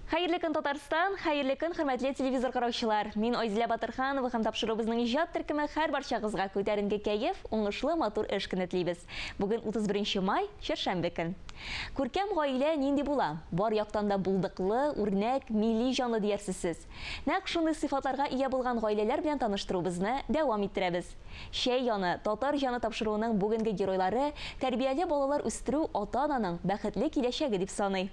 Hayırlı kın Tatarstan, hayırlı kın hürmetli televizor караучылар. Min Oyzila Батырханова һәм тапшыруыбызның иҗат төркеме һәр барчагызга күтәренке кәеф, уңышлы матур эш көн телибез. Бүген 31 май, чаршамбе көн. Күркәм гаилә нинди була? Бар яктан да булдыклы, үрнәк, милли җанлы диярсез. Нәкъ шундый сыйфатларга ия булган гаиләләр белән таныштыруыбызны дәвам иттерәбез. Шәй яны, татар җаны тапшыруының бүгенге геройлары тәрбияле балалар үстерү ата-ананың бәхетле киләчәге дип саный.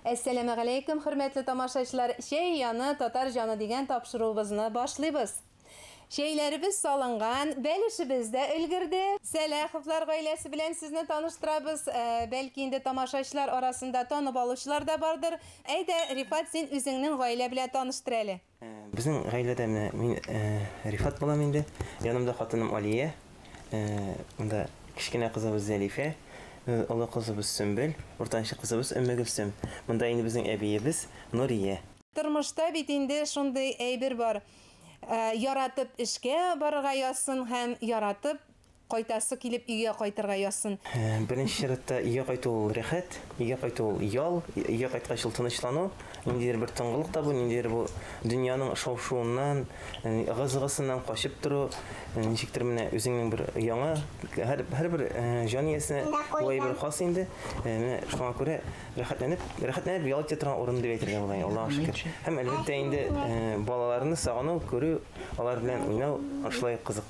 Әссәләму алейкум, хөрмәтле тамашачылар. Шәй яны, татар җаны дигән тапшыруыбызны башлыйбыз. Шәйләребез салынган, бәлешебез дә өлгерде. Сәләховлар гаиләсе белән сезне таныштырабыз. Бәлки инде тамашачылар арасында танып алучылар да бардыр. Әйдә, Рифат, син үзеңнең гаилә белән таныштыр әле. Безнең гаиләдә мин Рифат булам инде. Янымда хатыным Алия. Монда кичкенә кызыбыз Зәлифә. Олы кызыбыз Сөмбел, уртанчы кызыбыз Өмме Гөлсем. Монда инде безнең әбиебез Нурия. Тормышта бит инде шундый әйбер бар. Яратып эшкә барырга язсын һәм яратып кайтасы килеп өйгә кайтырга язсын. Беренче чиратта өйгә кайту рәхәт, өйгә кайту ял, өйгә кайткач тынычлану. Ниндидер бер тыңгылык табу, ниндидер бу дөньяның шау-шуыннан, гызыгысыннан качып тору, ничектер менә үзеңнең бер яңа һәрбер җан иясенә булай бер хас инде. Менә шуңа күрә рәхәтләнеп ял итә торган урын дип әйтергә була, Аллаһка шөкер. Һәм әлбәттә инде балаларны сагыну, күрү, алар белән уйнау ашлай кызык.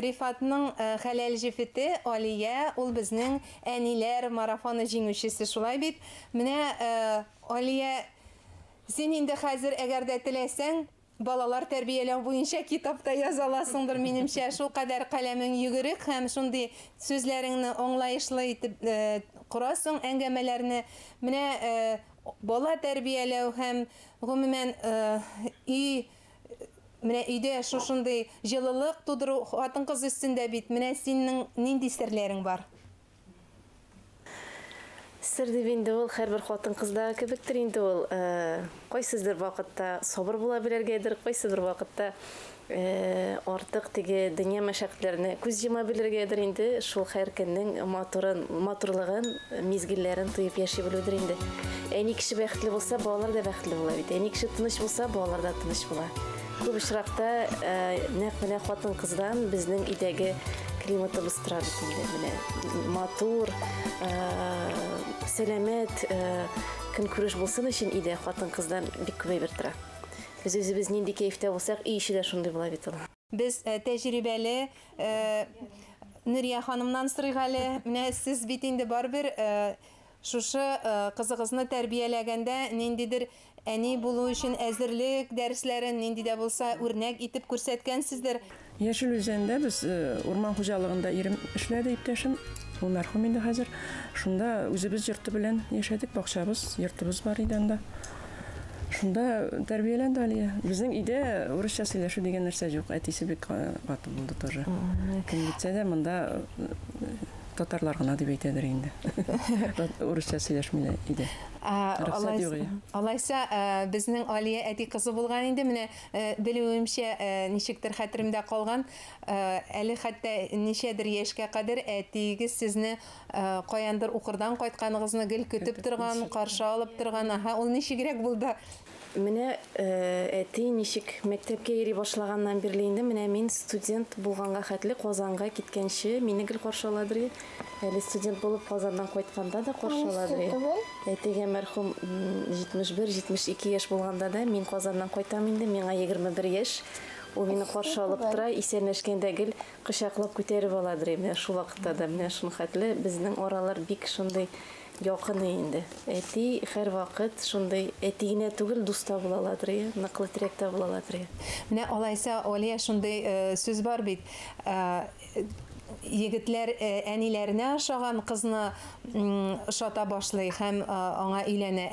Рифатның хәләл җифете Алия, ул безнең әниләр марафоны җиңүчесе, шулай бит. Менә Алия, син инде хәзер әгәр дә теләсәң, балалар тәрбияләү буенча китапта яза аласыңдыр, минемчә. Шул кадәр каләмең йөгерек һәм шундый сүзләреңне аңлаешлы итеп корасың, әңгәмәләрне. Менә бала тәрбияләү һәм гомумән менә өйдә шушындый җылылык тудыру хатын-кыз өстендә бит. Менә синең нинди серләрең бар? Сер дип инде ул һәрбер хатын-кызда кебектер инде ул. Кайсыдыр вакытта сабыр була белергәдер, кайсыдыр вакытта артык теге дөнья мәшәкатьләренә күз йома белергәдер инде. Шул һәр көннең матурлыгын, мизгелләрен тоеп яши белүдер инде. Әни кеше бәхетле булса, балалар да бәхетле була бит. Әни кеше тыныч булса, балалар да тыныч була. Күп очракта нәкъ менә хатын-кыздан безнең өйдәге климатыбыз тора бит инде. Менә матур, сәламәт көнкүреш булсын өчен өйдә хатын-кыздан бик күп тора. Без үзебез нинди кәефтә булсак, өй эче дә шундый була бит ул. Без тәҗрибәле Нурия ханымнан сорыйк әле. Менә сез бит инде барбер шушы кызыгызны тәрбияләгәндә ниндидер әни булу өчен әзерлек дәресләрен нинди дә булса үрнәк итеп күрсәткәнсездер. Яшел үзәндә без урман хуҗалыгында ирем эшләде, иптәшем. Ул мәрхүм инде хәзер. Шунда үзебез йорты белән яшәдек, бакчабыз, йортыбыз бар иде анда. Шунда тәрбияләнде Алия. Безнең өйдә урысча сөйләшү дигән нәрсә юк. Әтисе бик каты булды тоже. Кем китсә дә монда татарлар гына дип әйтәдер инде. Урысча сөйләшмиләр иде. Алайса безнең Алия әти кызы булган инде. Менә белүемчә ничектер хәтеремдә калган. Әле хәтта ничәдер яшькә кадәр әтигез сезне каяндыр укырдан кайтканыгызны гел көтеп торган, каршы алып торган. Ул ничегрәк булды? Менә әти ничек мәктәпкә йөри башлаганнан бирле инде менә мин студент булганга хәтле Казанга киткәнче мине гел каршы аладыр. Әле студент булып Казандан кайтканда да каршы аладыр. Әтигә мәрхүм 71-72 яшь булганда да мин Казандан кайтам инде, миңа 21 яшь. Ул мине каршы алып тора, исәнләшкәндә гел кочаклап күтәреп аладыр. Менә шул вакытта да менә шуның хәтле безнең аралар бик шундый якын инде. Әти һәр вакыт шундый әтигенә түгел дуста була аладыр, ныклы терәктә була аладыр. Менә алайса Алия шундый сүз бар бит. егетләр әниләренә ошаган кызны ошата башлый һәм аңа өйләнә.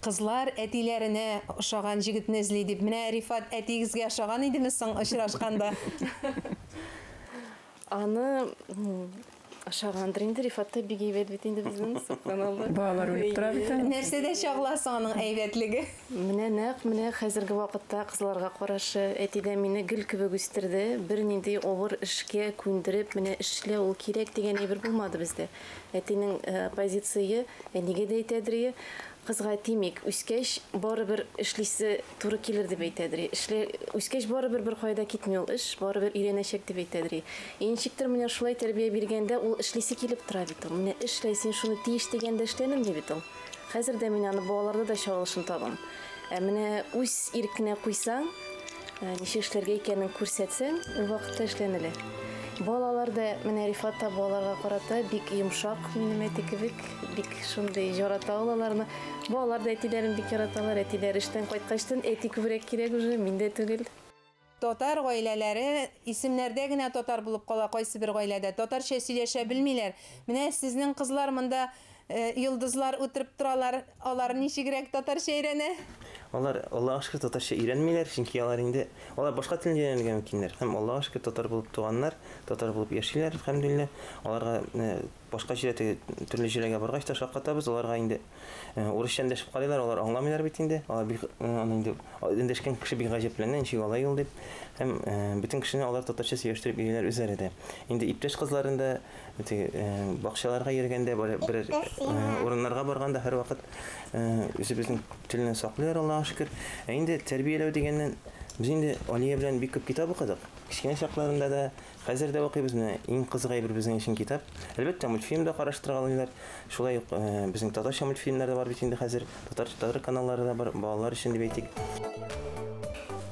Кызлар әтиләренә ошаган җегетне эзли дип. Менә Рифат әтигезгә ошаган идеме соң очрашканда? Аны ашагандыр инде Рифатта бик әйбәт бит инде безнең каналда. Балалар үлеп тора бит. Нәрсәдә чагыласың аның әйбәтлеге? Менә хәзерге вакытта кызларга карашы әтидә мине гөл кебек үстерде. Бер нинди авыр эшкә күндереп, менә эшлә ул кирәк дигән әйбер булмады бездә. Әтинең позиция нигә дә әйтәдер, кызга тимик, үскәч барыбер эшлисе туры килер дип әйтәдер. Үскәч барыбер бер кайда китми ул эш, барыбер өйрәнәчәк дип әйтәдер. Инчиктер менә шулай тәрбия биргәндә ул эшлисе килеп тора бит ул. Менә эшләйсең, шуны тиеш дигәндә эшләнем дип бит ул. Хәзер дә мин аны балаларда да чагылышын табам. Менә үз иркенә куйсаң, ничә эшләргә икәнен күрсәтсәң, ул вакытта эшләнелә. Балалар да менә Рифатта балаларга карата бик йомшак, минем әти кебек, бик шундый ярата алаларны. Балалар да әтиләрен бик яраталар. Әтиләр эштән кайткачтан әти күбрәк кирәк уже, миндә түгел. Татар гаиләләре исемнәрдә генә татар булып кала, кайсы бер гаиләдә татарча сөйләшә белмиләр. Менә сезнең кызлар монда йолдызлар үтереп торалар, алар ничегрәк татарча өйрәнә? Алар Аллаһка шөкер татарча өйрәнмиләр, чөнки алар инде алар башка телне өйрәнергә мөмкиннәр. Һәм Аллаһка шөкер татар булып туганнар, татар булып яшиләр, әлхәмдүлилләh. Аларга башка җирдә төрле җиргә баргач та шаккатабыз, аларга инде урысча эндәшеп карыйлар, алар аңламыйлар бит инде. Алар бик инде эндәшкән кеше бик гаҗәпләнә, ничек алай ул дип. Һәм бүтән кешене алар татарча сөйләштереп йөриләр үзләре дә. Инде иптәш кызларында бакчаларга йөргәндә, бер урыннарга барганда һәр вакыт үзебезнең телне саклыйлар, Аллаһка шөкер. Инде тәрбияләү дигәннән без инде Алия белән бик күп китап укыдык. Кичкенә чакларында да, хәзер дә укыйбыз. Иң кызыгы бер безнең өчен китап. Әлбәттә, мультфильм да караштыргалыйлар. Шулай ук безнең татарча мультфильмнар да бар бит инде хәзер. Татар каналлары да бар, балалар өчен дип әйтик.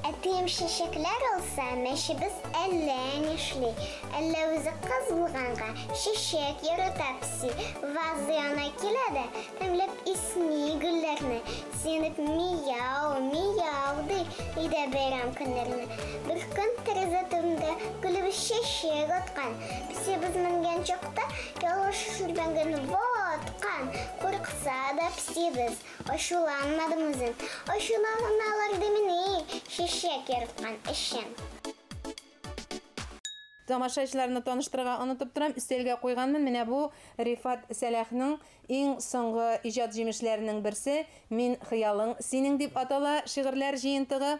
Әтием шешекләр алса, мәшебез әллә нишли. Әллә үзе кыз булганга шешек ярата пси. Вазы янына киләдә, тәмләп исми гөлләрне. Синеп мияу, мияу ди, иде бәйрәм көннәрне. Бер көн тәрәзә төбендә гөлебез шешек аткан. Псибез менгән чакта ялгыш шүрбәнгән ваткан. Курыкса да псибез, ачуланмадым үзен. Ачуланмалар демини, шешек яраткан эшем. Тамашачыларны таныштырырга онытып торам, өстәлгә куйганмын. Менә бу Рифат Сәләхнең иң соңгы иҗат җимешләренең берсе "Мин хыялың синең" дип атала шигырьләр җыентыгы.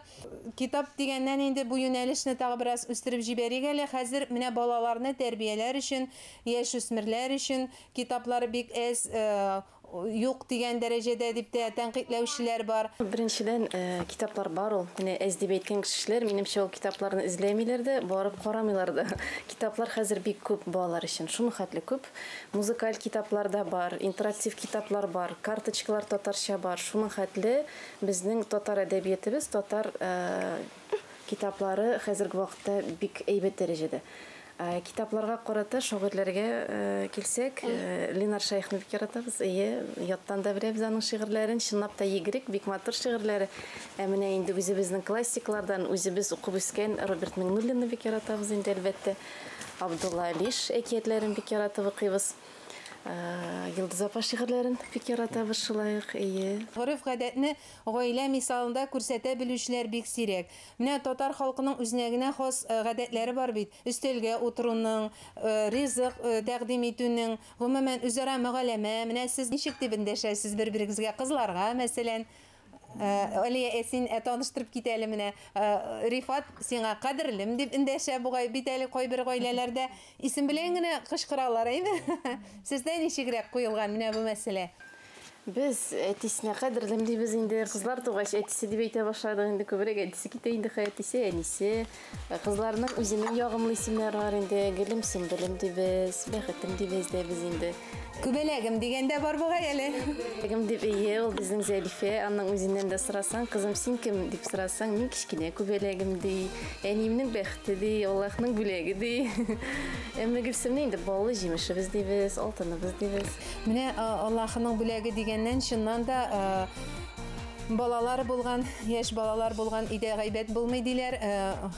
Китап дигәннән инде бу юнәлешне тагы бераз үстереп җибәрик әле. Хәзер менә балаларны тәрбияләр өчен, яшүсмерләр өчен китаплар бик әз юк дигән дәрәҗәдә дип тә тәнкыйтьләүчеләр бар. Беренчедән, китаплар бар ул. Менә әз дип әйткән кешеләр, минемчә, ул китапларны эзләмиләр дә, барып карамыйлар да. Китаплар хәзер бик күп балалар өчен, шуны хәтле күп. Музыкаль китаплар да бар, интерактив китаплар бар, карточкалар татарча бар. Шуны хәтле безнең татар әдәбиятыбыз, татар китаплары хәзерге вакытта бик әйбәт дәрәҗәдә. Китапларга карата шагыйрьләргә килсәк, Ленар Шайхны бик яратабыз. Яттан да беләбез аның шигырьләрен, чынлап та егрик, бик матур шигырьләре. Менә инде үзебезнең классиклардан үзебез укып үскән Роберт Миңнуллинны бик яратабыз инде, әлбәттә. Абдулла Алиш әкиятләрен бик яратып укыйбыз. Йылдыз апа шигырьләрен бик яратабыз шулай ук. Гореф гадәтне гаилә мисалында күрсәтә белүчеләр бик сирәк. Менә татар халкының үзенә генә хас гадәтләре бар бит. Өстәлгә утыруның, ризык тәкъдим итүнең, гомумән үзара мөгаләмә. Менә сез ничек дип эндәшәсез бер-берегезгә, кызларга, мәсәлән, Алия син таныштырып кит әле менә. Рифат сиңа кадерлем дип эндәшә бугай бит әле кайбер гаиләләрдә исем белән генә кычкыралар, әйме? Сездә ничегрәк куелган менә бу мәсьәлә? Без әтисенә кадерлем дибез инде, кызлар тугач әтисе дип әйтә башладык инде, күбрәк әтисе китә инде, әтисе, әнисе. Кызларның үзенең ягымлы исемнәре бар инде, Гөлем, Сөмбелем дибез, Бәхетем дибез дә без инде. Күбәләгем дигәндә бар бугай әле. Күбәләгем дип ул безнең Зәлифә, аның үзеннән дә сорасаң, кызым син кем дип сорасаң, мин кичкенә күбәләгем ди, әниемнең бәхете ди, Аллаһның бүләге ди. Әмма Гөлсемне инде баллы җимешебез дибез, алтыныбыз дибез. Менә Аллаһның бүләге дигәннән чыннан да балалар булган, яшь балалар булган идә гайбәт булмый диләр,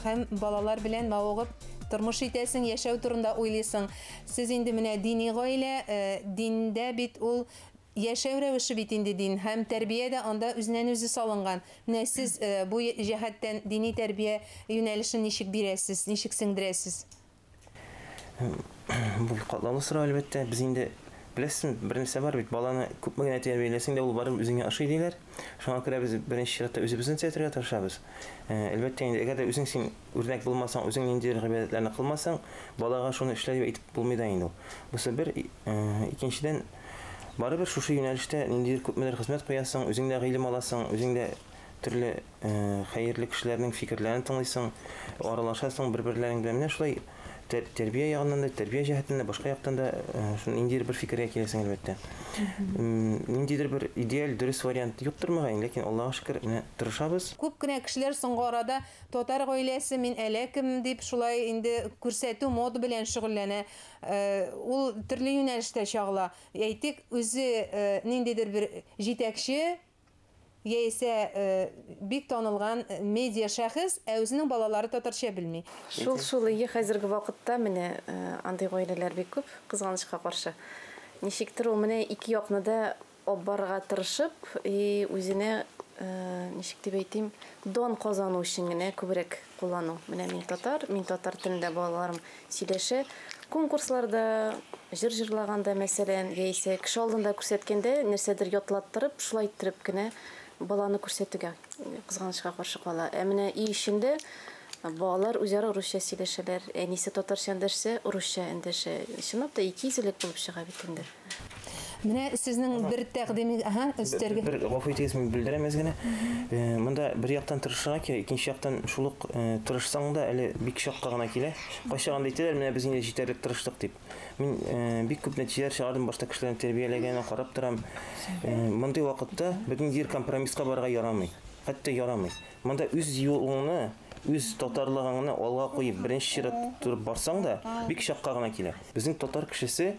һәм балалар белән мавыгып тормыш итәсең, яшәү турында уйлыйсың. Сез инде менә дини гаилә, диндә бит ул яшәү рәвеше бит инде дин һәм тәрбия дә анда үзеннән-үзе салынган. Менә сез бу җәһәттән дини тәрбия юнәлешен ничек бирәсез, ничек сеңдерәсез? Бу катлаулы сорау әлбәттә. Без инде беләсез, бер нәрсә бар бит, баланы күпме генә тәрбияләсәң дә ул барып үзеңә ошый диләр. Шуңа күрә без беренче чиратта үзебезне төзәтергә тырышабыз. Әлбәттә инде әгәр дә үзең син үрнәк булмасаң, үзең нинди гыйбадәтләрне кылмасаң, балага шуны эшлә дип әйтеп булмый да инде ул. Бусы бер, икенчедән барыбер шушы юнәлештә ниндидер күпмедер хезмәт куясың, үзең дә гыйлем аласың, үзең дә төрле хәерле кешеләрнең фикерләрен тыңлыйсың, аралашасың бер-берләрең белән. Менә шулай тәрбия ягыннан да, тәрбия җәһәтеннән дә, башка яктан да ниндидер бер фикергә киләсең әлбәттә. Ниндидер бер идеаль, дөрес вариант юктыр мөгаен, ләкин Аллаһка шөкер, менә тырышабыз. Күп кенә кешеләр соңгы арада татар гаиләсе мин әләкем дип шулай инде күрсәтү мода белән шөгыльләнә. Ул төрле юнәлештә чагыла. Әйтик, үзе ниндидер бер җитәкче яисә бик танылган медиа шәхес, үзенең балалары татарча белми. Шул хәзерге вакытта менә андый гаиләләр бик күп, кызганычка каршы. Ничектер ул менә ике якны да оббарга тырышып, үзенә ничек дип әйтим, дан казану өчен генә күбрәк куллану. Менә мин татар телендә балаларым сөйләшә. Конкурсларда, җырлаганда мәсәлән, яисә кеше алдында күрсәткәндә нәрсәдер ятлаттырып, шулай иттереп кенә баланы күрсәтүгә кызганычка каршы кала. Менә үй эчендә балалар үзара русча сөйләшәләр, әнисе татарча эндәшсә, русча эндәшә. Чынлап та икизлек булып чыга бит инде. Менә сезнең бер тәкъдими, өстәргә Бер гафу итегез, мин белдерәм генә. Монда бер яктан тырышырга кирәк, икенче яктан шулык тырышсаң да әле бик шакка гына килә. Кайчаганда әйтәләр, менә без инде җитәрлек тырыштык дип. Мин бик күп нәтиҗәләр чыгардым, башта кешеләрне тәрбияләгәнне карап торам. Мондый вакытта бер компромисска барырга ярамый. Хәтта ярамый. Монда үз юлыңны, үз татарлыгыңны алга куеп, беренче чиратта турып барсаң да, бик шакка гына килә. Безнең татар кешесе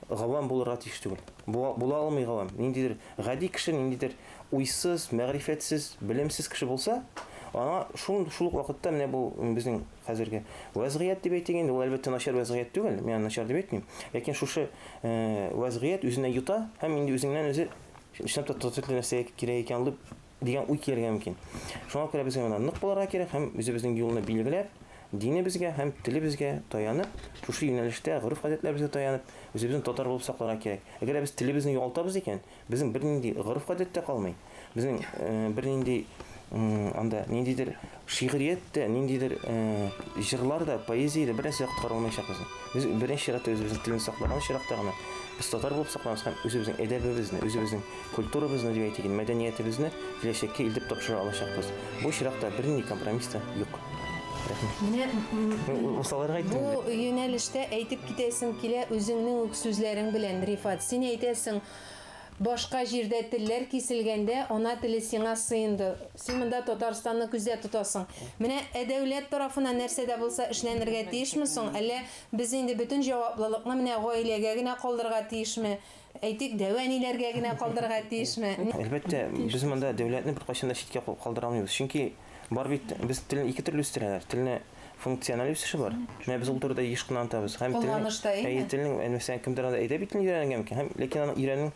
гавам булырга тиеш түгел. Була алмый гавам. Ниндидер гади кеше, ниндидер уйсыз, мәгърифәтсез, белемсез кеше булса, ана шул вакытта менә бу безнең хәзерге вазгыять дип әйтгәндә, ул әлбәттә начар вазгыять түгел, мин начар дип әйтмим. Ләкин шушы вазгыять үзенә юта һәм инде үзеңнән үзе шунда татар нәрсә кирәк икән дигән уй килергә мөмкин. Шуңа күрә безгә моны нык булырга кирәк һәм үзебезнең юлны билгеләп, динебезгә һәм телебезгә таянып, шушы юнәлештә гореф-гадәтләребезгә таянып, үзебезне татар булып сакларга кирәк. Әгәр без телебезне югалтабыз икән, безнең бернинди гореф-гадәттә калмый. Безнең бернинди анда ниндидер шигърият та, ниндидер җырлар да, поэзия да бернәрсә калмаячак безнең. Без беренче чиратта үзебезнең телне саклаган чиратта гына без татар булып сакламыз һәм үзебезнең әдәбебезне, үзебезнең культурабызны дип әйтик, мәдәниятебезне киләчәккә илтеп тапшыра алачакбыз. Бу чиратта бернинди компромисс та юк. Бу юнәлештә әйтеп китәсең килә үзеңнең үк сүзләрең белән, Рифат. Син әйтәсең, башка җирдә телләр киселгәндә, ана теле сиңа сыенды. Син монда Татарстанны күздә тотасың. Менә дәүләт тарафыннан нәрсә дә булса эшләнергә тиешме соң? Әллә без инде бөтен җаваплылыкны менә гаиләгә генә калдырырга тиешме? Әйтик, дәвәниләргә генә калдырырга тиешме? Әлбәттә, без монда дәүләтне бер кайчан да читкә калдыра алмыйбыз. Чөнки бар бит, без телне ике төрле үстерәләр. Телне функциональ үсеше бар. Менә без ул турыда еш кына антабыз. Һәм телнең мәсәлән кемдер анда әйтә бит өйрәнгән микән? Һәм ләкин аны өйрәнү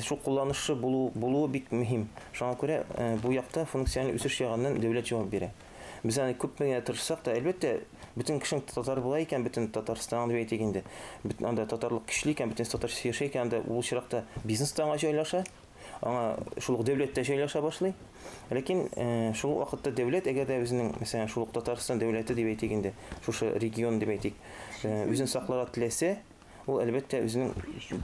шул кулланышы булуы бик мөһим. Шуңа күрә бу якта функциональ үсеш ягыннан дәүләт җавап бирә. Без аны күп меңә тырышсак та, әлбәттә, бөтен кешең татар була икән, бөтен Татарстан дип әйтик инде. Бөтен анда татарлык көчле икән, бөтен татарча яшәй икән, анда ул чиракта бизнеста аңа җайлаша. Аңа шул дәүләттә җайлаша башлый. Ләкин шул вакытта дәүләт, әгәр дә безнең, мәсәлән, шул Татарстан дәүләте дип әйтик инде, шушы регион дип әйтик, үзен сакларга теләсә, ул әлбәттә үзенең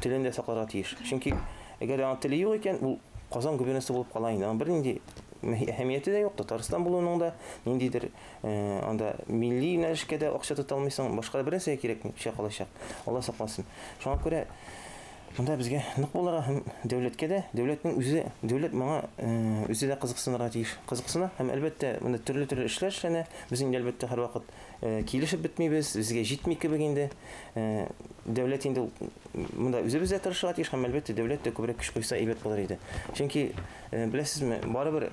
телен дә сакларга тиеш. Чөнки әгәр аңа теле юк икән, ул Казан губернасы булып кала инде. Аңа бернинди әһәмияте дә юк. Татарстан булуының да ниндидер анда милли юнәлешкә дә акча тота алмыйсың, башка бер нәрсә кирәк калачак. Алла сакласын. Шуңа күрә монда безгә нык булырга һәм дәүләткә дә, дәүләтнең үзе, дәүләт моңа үзе дә кызыксынырга тиеш. Кызыксына һәм әлбәттә монда төрле эшләр эшләнә. Без инде әлбәттә һәрвакыт килешеп бетмибез, безгә җитми кебек инде. Дәүләт инде монда үзебездә тырышырга тиеш һәм әлбәттә дәүләт тә күбрәк көч куйса әйбәт булыр иде. Чөнки беләсезме, барыбер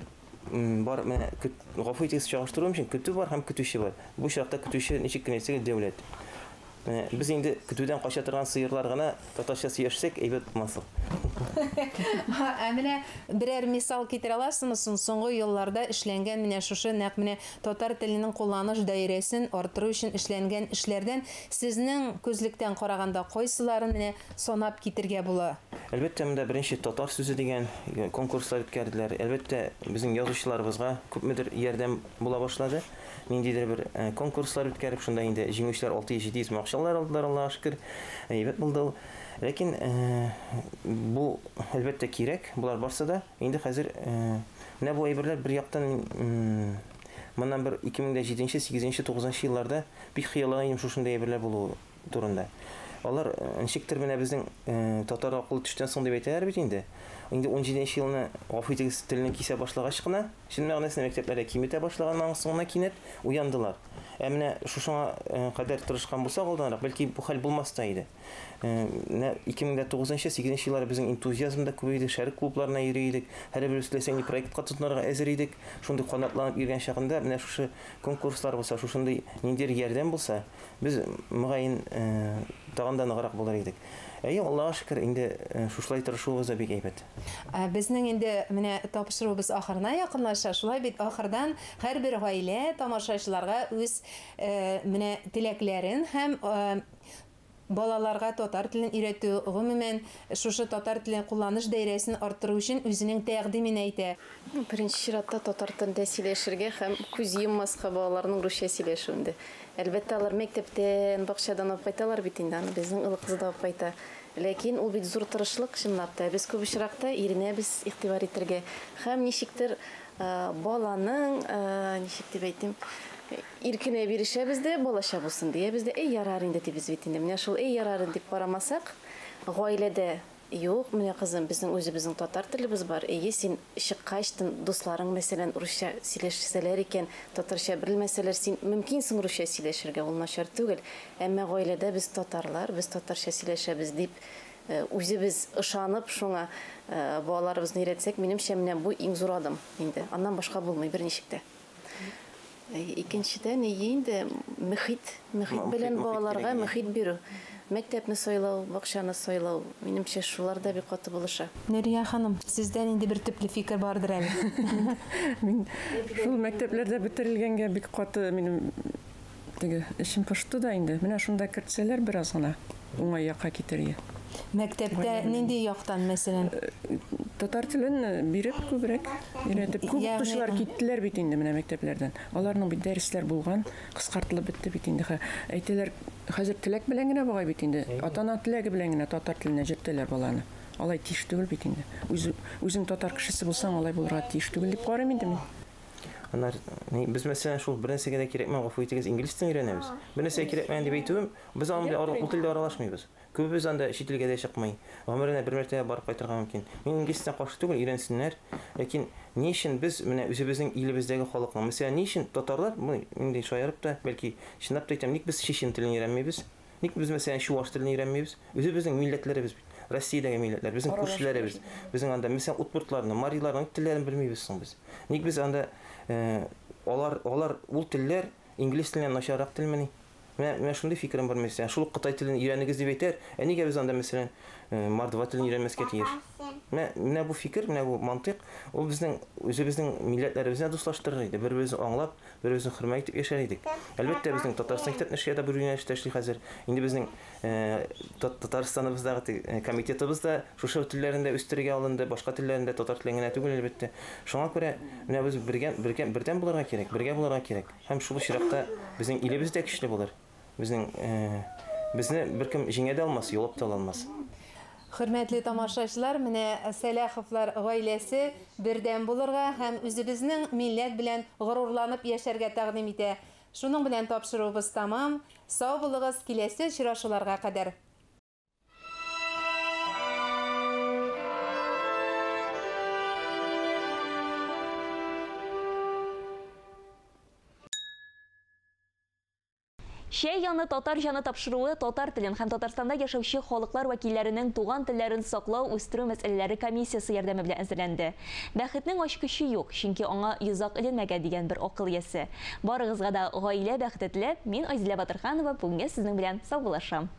бар, менә гафу итегез чагыштыру өчен көтү бар һәм көтүче бар. Бу чакта көтүче ничек кенә әйтсәк дәүләт. Без инде көтүдән кача торган сыерлар гына татарча сөйләшсәк әйбәт булмас. Менә берәр мисал китерә аласызмы? Соңгы елларда эшләнгән менә шушы нәкъ менә татар теленең кулланыш даирәсен арттыру өчен эшләнгән эшләрдән сезнең күзлектән караганда кайсыларын менә санап китергә була? Әлбәттә, монда беренче татар сүзе дигән конкурслар үткәрделәр. Әлбәттә, безнең язучыларыбызга күпмедер ярдәм була башлады. Ниндидер бер конкурслар үткәреп, шунда инде җиңүчеләр 600-700 мең акчалар алдылар, Аллаһка шөкер. Әйбәт булды. Ләкин бу әлбәттә кирәк, булар барса да. Инде хәзер менә бу әйберләр бер яктан моннан бер 2007, 8, 9 елларда бик хыялланып шушындай әйберләр булу турында. Алар ничектер менә безнең татар акылы төштән соң дип әйтәләр бит инде. Инде 17 елны гафу итегез телене кисә башлагач кына, шуның мәгънәсенә мәктәпләрдә киметә башлаганнан соң кинәт уяндылар. Менә шушыңа кадәр тырышкан булса алданрак, бәлки бу хәл булмас та иде. 2009, 8 еллар безнең энтузиазм да күбәйде, шәрик клубларына йөри идек, һәр бер үсләсәң проектка тотынырга әзер идек. Шундый канатланып йөргән чагында менә шушы конкурслар булса, шушындай ниндидер ярдәм булса, без мөгаен тагын да ныграк булыр идек. Аллаһка шөкер, инде шушылай тырышуыбыз да бик әйбәт. Безнең инде менә тапшыруыбыз ахырына якынлаша. Шулай бит ахырдан һәрбер гаилә тамашачыларга үз менә теләкләрен һәм балаларга татар телен өйрәтү, гомумән шушы татар телен кулланыш даирәсен арттыру өчен үзенең тәкъдимен әйтә. Беренче чиратта татар телендә сөйләшергә һәм күз йоммаска балаларның русча сөйләшүендә. Әлбәттә, алар мәктәптән, бакчадан алып кайталар бит инде, аны безнең ылы кызы да алып кайта. Ләкин ул бит зур тырышлык, чынлап та. Без күп очракта иренәбез игътибар итәргә һәм ничектер баланың, ничек дип әйтим, иркенә бирешәбез дә, балаша булсын дия бездә ярар инде дибез бит инде. Менә шул ярарын дип карамасак, гаиләдә юк, менә кызым, безнең үзебезнең татар телебез бар. Син чыккачтын дусларың мәсәлән русча сөйләшсәләр икән, татарча белмәсәләр, син мөмкинсең русча сөйләшергә, ул начар түгел. Әмма гаиләдә без татарлар, без татарча сөйләшәбез дип үзебез ышанып, шуңа балаларыбызны өйрәтсәк, минемчә менә бу иң зур адым инде. Аннан башка булмый берничектә. Икенчедән инде мөхит белән балаларга мөхит бирү. Мәктәпне сайлау, бакчаны сайлау, минемчә шулар да бик каты булыша. Нурия ханым, сездән инде бер төпле фикер бардыр әле. Мин шул мәктәпләрдә бетерелгәнгә бик каты минем теге эшем пошты да инде. Менә шунда кертсәләр бераз гына уңай якка китәргә. Мәктәптә нинди яктан мәсәлән? Татар телен биреп күбрәк өйрәтеп, күп укучылар киттеләр бит инде менә мәктәпләрдән. Аларның бит дәресләр булган, кыскартылып бетте бит инде. Әйтәләр, хәзер теләк белән генә бугай бит инде. Ата-ана теләге белән генә татар теленә җиттеләр баланы. Алай тиеш түгел бит инде. Үзең татар кешесе булсаң, алай булырга тиеш түгел дип карыйм инде мин. Biz mesela şu bir nesneye de gerekmeyen гафу итегез İngiliz tilini öğrenemiz. Bir nesneye gerekmeyen diye beytüğüm, biz o tilde aralaşmayız. Köpüz anda şi tilge de çıkmayı. Ömrüne bir mertebe barıp kaytarga mümkün. Men İngilizceden karşı түгел öğrensinler. Lakin ne için biz özümüzün ilimizdeki halkla, mesela ne için Tatarlar, bunu şayarıp da belki şınap da aytam, nik biz Şişin tilini öğrenmeyiz. Ник biz mesela Şuvaş tilini öğrenmeyiz. Özümüzün milletleri biz. Россиядәге милләтләр, безнең күршеләребез, безнең анда mesela утбуртларны, мариларның телләрен белмибез соң без. Ник biz анда алар ул телләр инглиз теленнән начаррак телмени? Менә шундый фикерем бар mesela. Шул Кытай телен өйрәнегез дип әйтәр. Нигә без анда mesela мордва телен өйрәнмәскә тиеш? Менә бу фикер, менә бу мантык, ул безнең үзебезнең милләтләребезне дуслаштырыр иде. Бер-беребезне аңлап, бер-беребезне хөрмәт итеп яшәр идек. Әлбәттә безнең Татарстан китапнәшкә дә бер юнәлештә эшли хәзер. Инде безнең Татарстаныбыздагы комитетыбыз да шушы телләрендә үстерергә алынды, башка телләрендә татар телен генә түгел әлбәттә. Шуңа күрә менә без бердәм булырга кирәк, бергә булырга кирәк. Һәм шул чиракта безнең илебез дә көчле булыр. Безнең беркем җиңә дә алмас, юлап та алмас. Хөрмәтле тамашачылар, менә Сәләховлар гаиләсе бердәм булырга һәм үзебезнең милләт белән горурланып яшәргә тәкъдим итә. Шуның белән тапшыруыбыз тамам. Сау булыгыз, киләсе очрашуларга кадәр. Шәй яны татар җаны тапшыруы татар телен һәм Татарстанда яшәүче халыклар вәкилләренең туган телләрен саклау, үстерү мәсьәләләре комиссиясе ярдәме белән әзерләнде. Бәхетнең ачкычы юк, чөнки аңа йозак эленмәгән дигән бер акыл ясе. Барыгызга да гаилә бәхете теләп, мин Айзилә Батырханова бүгенге сезнең белән саубуллашам.